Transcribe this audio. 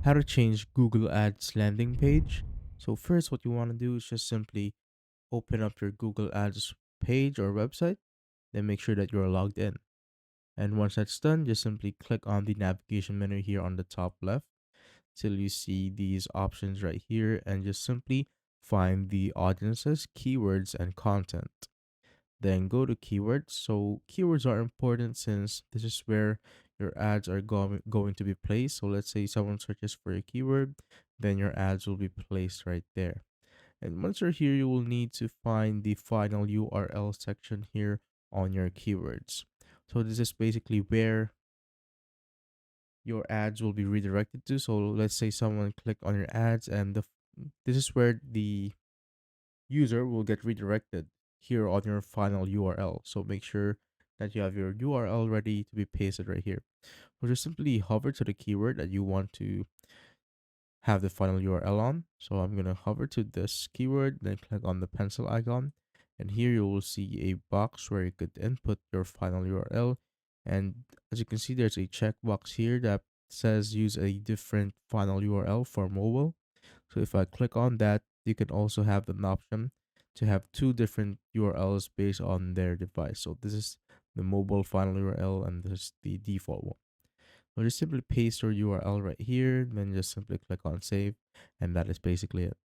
how to change Google Ads landing page. So first, what you want to do is just simply open up your Google Ads page or website, then make sure that you're logged in. And once that's done, just simply click on the navigation menu here on the top left till you see these options right here and just simply find the audiences, keywords, and content. Then go to keywords. So keywords are important since this is where your ads are going to be placed. So let's say someone searches for a keyword, then your ads will be placed right there. And once you're here, you will need to find the final URL section here on your keywords. So this is basically where your ads will be redirected to. So let's say someone click on your ads and this is where the user will get redirected here on your final URL. So make sure that you have your URL ready to be pasted right here. So just simply hover to the keyword that you want to have the final URL on. So I'm going to hover to this keyword, then click on the pencil icon. And here you will see a box where you could input your final URL. And as you can see, there's a checkbox here that says use a different final URL for mobile. So if I click on that, you can also have an option to have two different URLs based on their device. So this is the mobile final URL and this is the default one. So just simply paste your URL right here, then just simply click on save, and that is basically it.